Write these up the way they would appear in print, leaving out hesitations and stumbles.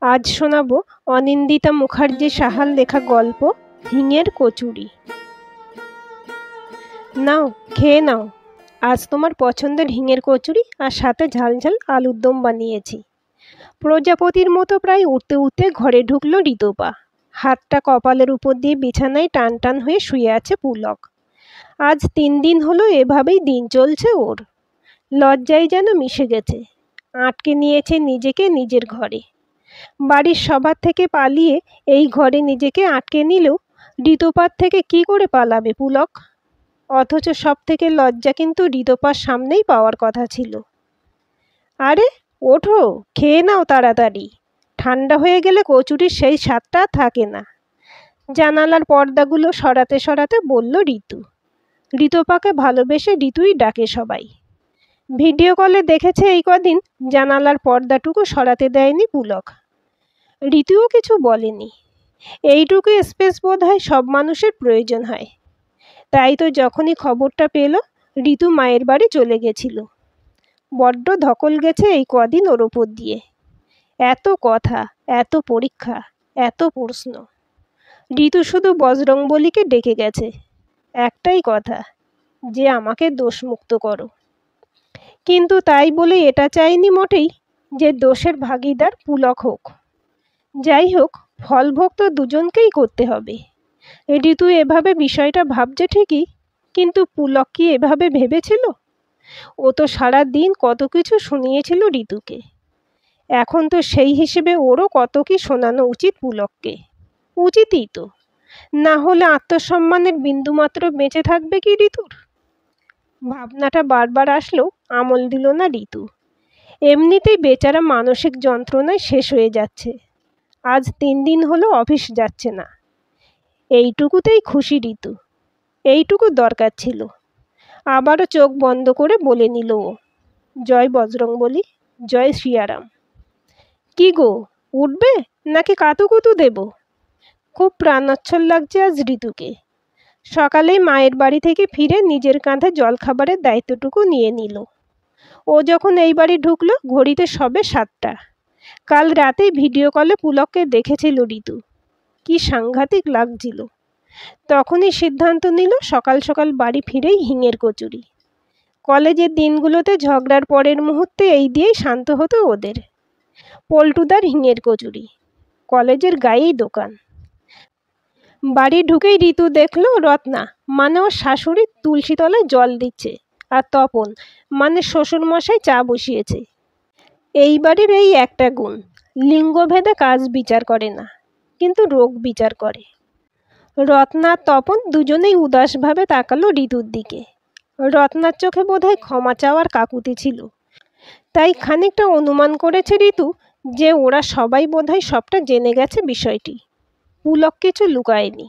আজ শোনাবো অনিন্দিতা মুখার্জি সাহার লেখা গল্প হিঙের কচুরি। নাও, খেয়ে নাও। আজ তোমার পছন্দের হিঙের কচুরি আর সাথে ঝাল ঝাল আলুর দম বানিয়েছি। প্রজাপতির মতো প্রায় উঠতে উঠতে ঘরে ঢুকলো ঋতুপা। হাতটা কপালের উপর দিয়ে বিছানায় টান টান হয়ে শুয়ে আছে পুলক। আজ 3 দিন হলো এভাবেই দিন চলছে ওর। লজ্জায় যেন মিশে গেছে, আটকে নিয়েছে নিজেকে নিজের ঘরে। বাড়ির সবার থেকে পালিয়ে এই ঘরে নিজেকে আটকে নিলেও ঋতুপার থেকে কি করে পালাবে পুলক? অথচ সব থেকে লজ্জা কিন্তু ঋতুপার সামনেই পাওয়ার কথা ছিল। আরে ওঠো, খেয়ে নাও তাড়াতাড়ি। ঠান্ডা হয়ে গেলে কচুরির সেই স্বাদটা থাকে না। জানালার পর্দাগুলো সরাতে সরাতে বলল ঋতু। ঋতুপাকে ভালোবেসে ঋতুই ডাকে সবাই। ভিডিও কলে দেখেছে এই কদিন, জানালার পর্দাটুকু সরাতে দেয়নি পুলক। ঋতুও কিছু বলেনি। এইটুকু স্পেস বোধহয় সব মানুষের প্রয়োজন হয়। তাই তো যখনই খবরটা পেল, ঋতু মায়ের বাড়ি চলে গেছিল। বড্ড ধকল গেছে এই কদিন ওর ওপর দিয়ে। এত কথা, এত পরীক্ষা, এত প্রশ্ন। ঋতু শুধু বজরংবলীকে ডেকে গেছে, একটাই কথা, যে আমাকে দোষমুক্ত করো। কিন্তু তাই বলে এটা চাইনি মোটেই যে দোষের ভাগিদার পুলক হোক। যাই হোক, ফলভোগ তো দুজনকেই করতে হবে। ঋতু এভাবে বিষয়টা ভাবছে ঠিকই, কিন্তু পুলক কি এভাবে ভেবেছিল? ও তো সারা দিন কত কিছু শুনিয়েছিল ঋতুকে। এখন তো সেই হিসেবে ওরও কত কি শোনানো উচিত পুলককে। উচিতই তো, না হলে আত্মসম্মানের বিন্দুমাত্র বেঁচে থাকবে কি ঋতুর? ভাবনাটা বারবার আসলেও আমল দিল না ঋতু। এমনিতেই বেচারা মানসিক যন্ত্রণায় শেষ হয়ে যাচ্ছে। আজ 3 দিন হলো অফিস যাচ্ছে না। এইটুকুতেই খুশি ঋতু। এইটুকু দরকার ছিল। আবারও চোখ বন্ধ করে বলে নিল ও, জয় বজরংবলী, জয় শ্রীরাম। কি গো, উঠবে নাকি কাতুকুতু দেব? খুব প্রাণোচ্ছল লাগছে আজ ঋতুকে। সকালেই মায়ের বাড়ি থেকে ফিরে নিজের কাঁধে জলখাবারের দায়িত্বটুকু নিয়ে নিল। ও যখন এই বাড়ি ঢুকলো ঘড়িতে সবে 7টা। কাল রাতেই ভিডিও কলে পুলককে দেখেছিল ঋতু। কি সাংঘাতিক লাগছিল। তখনই সিদ্ধান্ত নিল সকাল সকাল বাড়ি ফিরেই হিঙের কচুরি। কলেজের দিনগুলোতে ঝগড়ার পরের মুহূর্তে এই দিয়েই শান্ত হতো ওদের। পল্টুদার হিঙের কচুরি, কলেজের গায়েই দোকান। বাড়ি ঢুকেই ঋতু দেখলো রত্না মানে ওর শাশুড়ি তুলসী তলায় জল দিচ্ছে, আর তপন মানে শ্বশুরমশাই চা বসিয়েছে। এই বাড়ির এই একটা গুণ, লিঙ্গভেদে কাজ বিচার করে না, কিন্তু রোগ বিচার করে। রত্না তপন দুজনেই উদাসভাবে তাকালো ঋতুর দিকে। রত্নার চোখে বোধহয় ক্ষমা চাওয়ার কাকুতি ছিল। তাই খানিকটা অনুমান করেছে ঋতু যে ওরা সবাই বোধহয় সবটা জেনে গেছে বিষয়টি। পুলক কিছু লুকায়নি।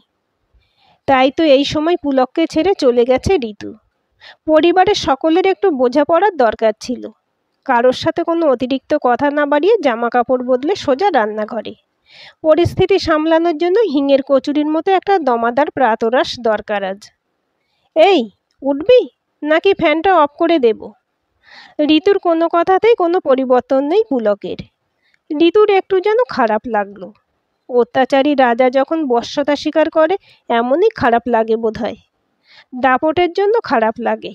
তাই তো এই সময় পুলককে ছেড়ে চলে গেছে ঋতু। পরিবারের সকলের একটু বোঝাপড়ার দরকার ছিল। কারোর সাথে কোনো অতিরিক্ত কথা না বাড়িয়ে জামা কাপড় বদলে সোজা রান্নাঘরে। পরিস্থিতি সামলানোর জন্য হিঙের কচুরির মতো একটা দমাদার প্রাতরাশ দরকার আজ। এই উঠবি নাকি ফ্যানটা অফ করে দেব? ঋতুর কোনো কথাতেই কোনো পরিবর্তন নেই পুলকের। ঋতুর একটু যেন খারাপ লাগলো। অত্যাচারী রাজা যখন বশ্যতা স্বীকার করে এমনই খারাপ লাগে বোধহয়। দাপটের জন্য খারাপ লাগে,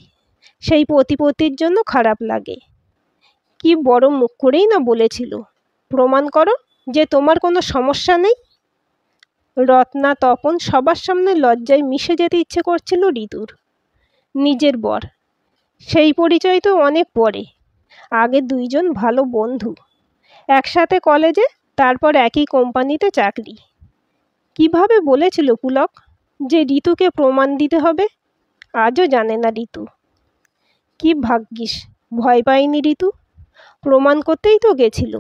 সেই পতিপতির জন্য খারাপ লাগে। কি বড় মুখ করেই না বলেছিল, প্রমাণ করো যে তোমার কোনো সমস্যা নেই। রত্না তপন সবার সামনে লজ্জায় মিশে যেতে ইচ্ছে করছিল ঋতুর। নিজের বর, সেই পরিচয় তো অনেক পরে। আগে দুইজন ভালো বন্ধু, একসাথে কলেজে, তারপর একই কোম্পানিতে চাকরি। কিভাবে বলেছিল পুলক যে ঋতুকে প্রমাণ দিতে হবে? আজও জানে না ঋতু। কি ভাগ্যিস ভয় পায়নি ঋতু, প্রমাণ করতেই তো গেছিল।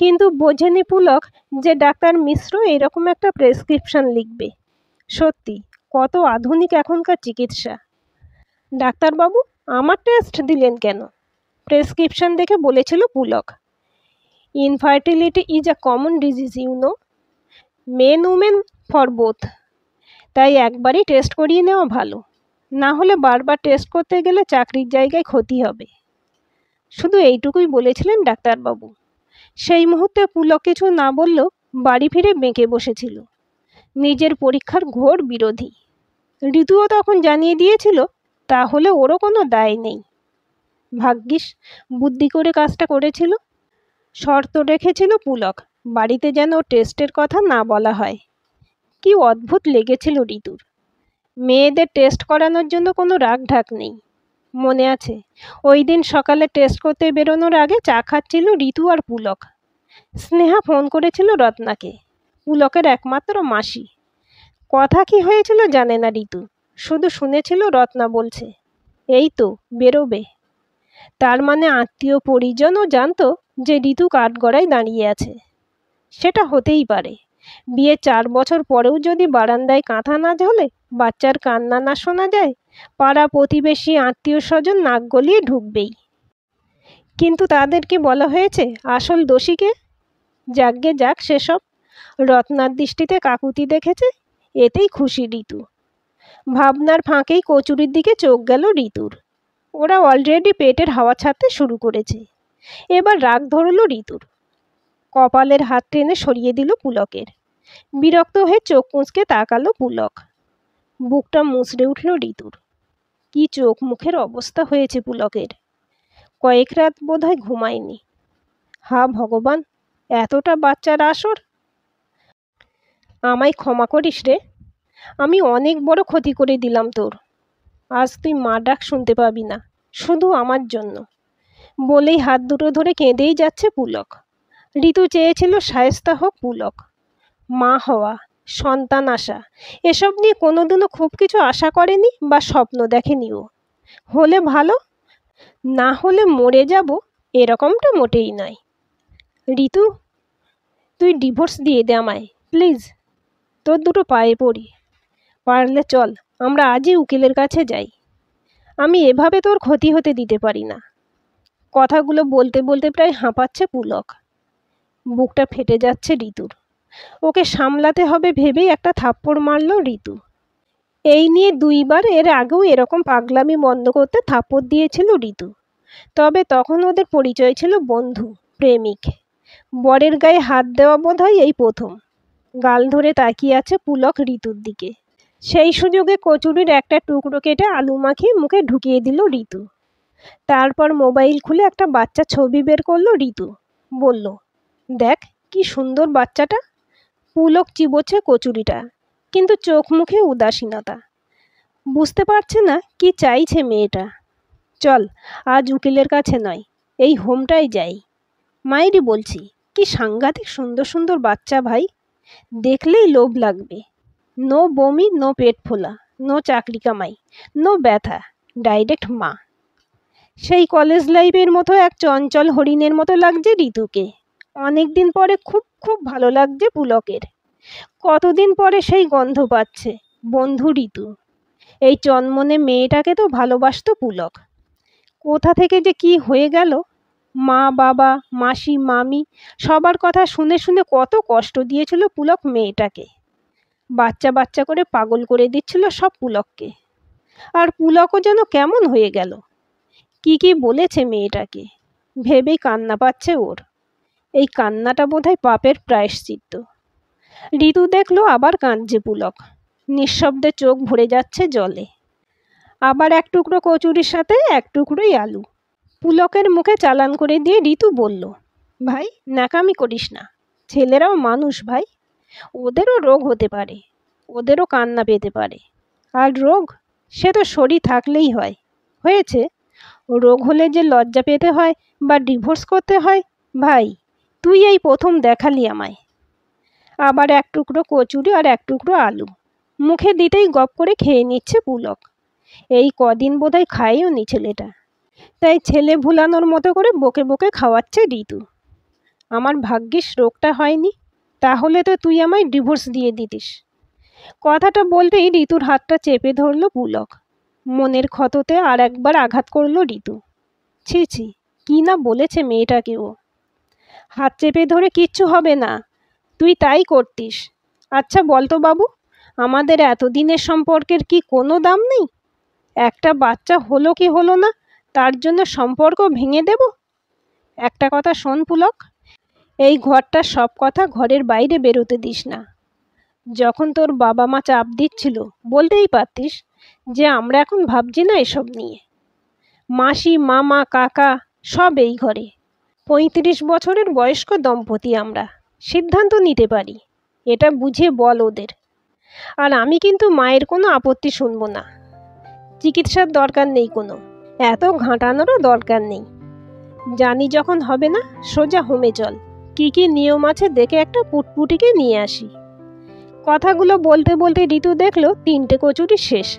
কিন্তু বোঝেনি পুলক যে ডাক্তার মিশ্র এরকম একটা প্রেসক্রিপশন লিখবে। সত্যি কত আধুনিক এখনকার চিকিৎসা। ডাক্তারবাবু, আমার টেস্ট দিলেন কেন? প্রেসক্রিপশন দেখে বলেছিল Pulak, infertility is a common disease you know, men women for both. তাই একবারই টেস্ট করিয়ে নেওয়া ভালো, না হলে বারবার টেস্ট করতে গেলে চাকরির জায়গায় ক্ষতি হবে। শুধু এইটুকুই বলেছিলেন ডাক্তারবাবু। সেই মুহূর্তে পুলক কিছু না বললেও বাড়ি ফিরে বেঁকে বসেছিল। নিজের পরীক্ষার ঘোর বিরোধী। ঋতুও তখন জানিয়ে দিয়েছিল তাহলে ওরও কোনো দায় নেই। ভাগ্যিস বুদ্ধি করে কাজটা করেছিল। শর্ত রেখেছিল পুলক, বাড়িতে যেন টেস্টের কথা না বলা হয়। কি অদ্ভুত লেগেছিল ঋতুর। মেয়েদের টেস্ট করানোর জন্য কোনো রাগ ঢাক নেই। মনে আছে ওই দিন সকালে টেস্ট করতে বেরোনোর আগে চা খাচ্ছিল ঋতু আর পুলক। স্নেহা ফোন করেছিল রত্নাকে, পুলকের একমাত্র মাসি। কথা কি হয়েছিল জানে না ঋতু, শুধু শুনেছিল রত্না বলছে এই তো বেরোবে। তার মানে আত্মীয় পরিজনও জানতো যে ঋতু কাঠগড়ায় দাঁড়িয়ে আছে। সেটা হতেই পারে। বিয়ে 4 বছর পরেও যদি বারান্দায় কাঁথা না ঝোলে, বাচ্চার কান্না না শোনা যায়, পাড়া প্রতিবেশী আত্মীয় স্বজন নাক গলিয়ে ঢুকবেই। কিন্তু তাদেরকে বলা হয়েছে আসল দোষীকে। যাকগে যাক সেসব। রত্নার দৃষ্টিতে কাকুতি দেখেছে, এতেই খুশি ঋতু। ভাবনার ফাঁকেই কচুরির দিকে চোখ গেল ঋতুর। ওরা অলরেডি পেটের হাওয়া ছাড়তে শুরু করেছে। এবার রাগ ধরল ঋতুর। কপালের হাত টেনে সরিয়ে দিল পুলকের। বিরক্ত হয়ে চোখ মুচকে তাকালো পুলক। বুকটা মুচড়ে উঠল ঋতুর। কি চোখ মুখের অবস্থা হয়েছে পুলকের। কয়েক রাত বোধহয় ঘুমায়নি। হা ভগবান, এতটা বাচ্চার আসর। আমায় ক্ষমা করিস রে, আমি অনেক বড় ক্ষতি করে দিলাম তোর। আজ তুই মা ডাক শুনতে পাবি না, শুধু আমার জন্য। বলেই হাত দুটো ধরে কেঁদেই যাচ্ছে পুলক। ঋতু চেয়েছিল শায়েস্তা হোক পুলক। মা হওয়া, সন্তান আসা, এসব নিয়ে কোনোদিনও খুব কিছু আশা করেনি বা স্বপ্ন দেখেনিও। হলে ভালো, না হলে মরে যাব, এরকমটা মোটেই নয়। ঋতু, তুই ডিভোর্স দিয়ে দে আমায় প্লিজ। তোর দুটো পায়ে পড়ি। পারলে চল আমরা আজই উকিলের কাছে যাই। আমি এভাবে তোর ক্ষতি হতে দিতে পারি না। কথাগুলো বলতে বলতে প্রায় হাঁপাচ্ছে পুলক। বুকটা ফেটে যাচ্ছে ঋতুর। ওকে সামলাতে হবে ভেবেই একটা থাপ্পড় মারল ঋতু। এই নিয়ে 2 বার এর আগেও এরকম পাগলামি বন্ধ করতে থাপ্পড় দিয়েছিল ঋতু। তবে তখন ওদের পরিচয় ছিল বন্ধু, প্রেমিক। বরের গায়ে হাত দেওয়া বোধহয় এই প্রথম। গাল ধরে তাকিয়ে আছে পুলক ঋতুর দিকে। সেই সুযোগে কচুরির একটা টুকরো কেটে আলু মাখিয়ে মুখে ঢুকিয়ে দিল ঋতু। তারপর মোবাইল খুলে একটা বাচ্চা ছবি বের করলো ঋতু। বলল, দেখ কি সুন্দর বাচ্চাটা। পুলক চিবোচ্ছে কচুরিটা, কিন্তু চোখ মুখে উদাসীনতা। বুঝতে পারছে না কি চাইছে মেয়েটা। চল আজ উকিলের কাছে নয়, এই হোমটাই যাই। মায়েরই বলছি, কি সাংঘাতিক সুন্দর সুন্দর বাচ্চা ভাই। দেখলেই লোভ লাগবে। নো বমি, নো পেট ফোলা, নো চাকরি কামাই, নো ব্যথা, ডাইরেক্ট মা। সেই কলেজ লাইফের মতো এক চঞ্চল হরিণের মতো লাগছে ঋতুকে। অনেকদিন পরে খুব খুব ভালো লাগছে পুলকের। কতদিন পরে সেই গন্ধ পাচ্ছে বন্ধু ঋতু। এই চনমনে মেয়েটাকে তো ভালোবাসতো পুলক। কোথা থেকে যে কি হয়ে গেল। মা বাবা মাসি মামি সবার কথা শুনে শুনে কত কষ্ট দিয়েছিল পুলক মেয়েটাকে। বাচ্চা বাচ্চা করে পাগল করে দিচ্ছিল সব পুলককে। আর পুলকও যেন কেমন হয়ে গেল। কি কি বলেছে মেয়েটাকে, ভেবেই কান্না পাচ্ছে ওর। এই কান্নাটা বোধহয় পাপের প্রায়শ্চিত্ত। ঋতু দেখলো আবার কাঁদছে পুলক। নিঃশব্দে চোখ ভরে যাচ্ছে জলে। আবার এক টুকরো কচুরির সাথে এক টুকরোই আলু পুলকের মুখে চালান করে দিয়ে ঋতু বলল, ভাই ন্যাকামি করিস না। ছেলেরাও মানুষ ভাই, ওদেরও রোগ হতে পারে, ওদেরও কান্না পেতে পারে। আর রোগ, সে তো শরীর থাকলেই হয়। হয়েছে, রোগ হলে যে লজ্জা পেতে হয় বা ডিভোর্স করতে হয়, ভাই তুই এই প্রথম দেখালি আমায়। আবার এক টুকরো কচুরি আর এক টুকরো আলু মুখে দিতেই গপ করে খেয়ে নিচ্ছে পুলক। এই কদিন বোধহয় খায়ও নি ছেলেটা, তাই ছেলে ভুলানোর মতো করে বকে বকে খাওয়াচ্ছে ঋতু। আমার ভাগ্যিস রোগটা হয়নি, তাহলে তো তুই আমায় ডিভোর্স দিয়ে দিতিস। কথাটা বলতেই ঋতুর হাতটা চেপে ধরল পুলক। মনের ক্ষততে আর একবার আঘাত করল ঋতু। ছি ছি, কি না বলেছে মেয়েটাকে ও। হাত চেপে ধরে কিচ্ছু হবে না, তুই তাই করতিস। আচ্ছা বলতো বাবু, আমাদের এতদিনের সম্পর্কের কি কোনো দাম নেই? একটা বাচ্চা হলো কি হলো না, তার জন্য সম্পর্ক ভেঙে দেব? একটা কথা শোন পুলক, এই ঘরটার সব কথা ঘরের বাইরে বেরোতে দিস না। যখন তোর বাবা মা চাপ দিচ্ছিল বলতেই পারতিস যে আমরা এখন ভাবছি না এসব নিয়ে। মাসি, মামা, কাকা সব এই ঘরে। 35 বছরের বয়স্ক দম্পতি আমরা, সিদ্ধান্ত নিতে পারি। এটা বুঝে বল ওদের। আর আমি কিন্তু মায়ের কোনো আপত্তি শুনব না। চিকিৎসার দরকার নেই কোনো, এত ঘাঁটানোরও দরকার নেই। জানি যখন হবে না, সোজা হোমে চল। কি কি নিয়ম আছে দেখে একটা পুটপুটিকে নিয়ে আসি। কথাগুলো বলতে বলতে ঋতু দেখলো 3টে কচুরি শেষ।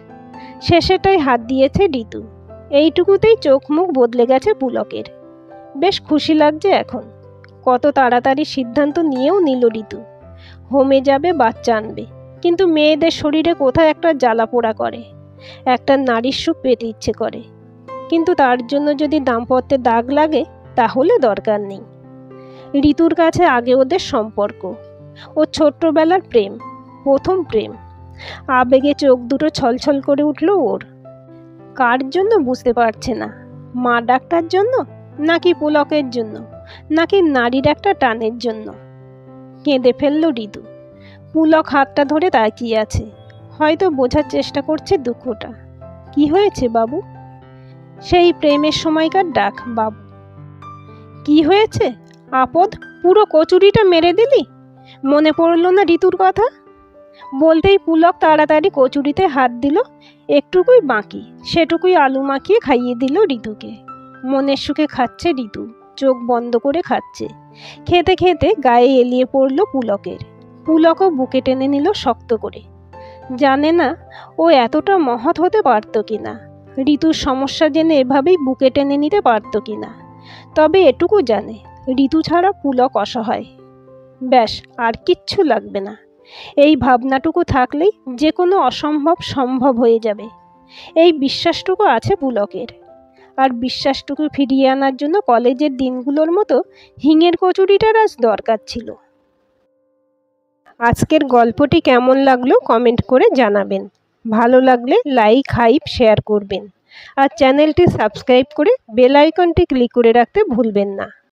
শেষেরটাই হাত দিয়েছে ঋতু। এইটুকুতেই চোখ মুখ বদলে গেছে পুলকের। বেশ খুশি লাগছে এখন। কত তাড়াতাড়ি সিদ্ধান্ত নিয়েও নিল ঋতু। হোমে যাবে, বাচ্চা আনবে। কিন্তু মেয়েদের শরীরে কোথায় একটা জ্বালা পোড়া করে, একটা নারীর সুখ পেতে ইচ্ছে করে। কিন্তু তার জন্য যদি দাম্পত্যে দাগ লাগে তাহলে দরকার নেই। ঋতুর কাছে আগে ওদের সম্পর্ক, ও ছোট্টবেলার প্রেম, প্রথম প্রেম। আবেগে চোখ দুটো ছলছল করে উঠল ওর। কার জন্য বুঝতে পারছে না। মা ডাক্তার জন্য, নাকি পুলকের জন্য, নাকি নারীর একটা টানের জন্য। কেঁদে ফেলল ঋতু। পুলক হাতটা ধরে তাকিয়ে আছে, হয়তো বোঝার চেষ্টা করছে দুঃখটা। কি হয়েছে বাবু? সেই প্রেমের সময়কার ডাক, বাবু। কি হয়েছে? আপদ, পুরো কচুরিটা মেরে দিলি? মনে পড়ল না ঋতুর কথা? বলতেই পুলক তাড়াতাড়ি কচুরিতে হাত দিল। একটুকুই বাকি, সেটুকুই আলু মাখিয়ে খাইয়ে দিল ঋতুকে। মনের সুখে খাচ্ছে ঋতু, চোখ বন্ধ করে খাচ্ছে। খেতে খেতে গায়ে এলিয়ে পড়ল পুলকের। পুলকও বুকে টেনে নিল শক্ত করে। জানে না ও এতটা মহৎ হতে পারত কিনা, ঋতুর সমস্যা জেনে এভাবেই বুকে টেনে নিতে পারত কিনা। তবে এটুকু জানে, ঋতু ছাড়া পুলক অসহায়। ব্যাস, আর কিচ্ছু লাগবে না। এই ভাবনাটুকু থাকলেই যে কোনো অসম্ভব সম্ভব হয়ে যাবে। এই বিশ্বাসটুকু আছে পুলকের। আর বিশ্বাসটুকু ফিরিয়ে আনার জন্য কলেজের দিনগুলোর মতো হিঙের কচুরিটার আজ দরকার ছিল। আজকের গল্পটি কেমন লাগলো কমেন্ট করে জানাবেন। ভালো লাগলে লাইক, হাইপ, শেয়ার করবেন। আর চ্যানেলটি সাবস্ক্রাইব করে বেল আইকনটি ক্লিক করে রাখতে ভুলবেন না।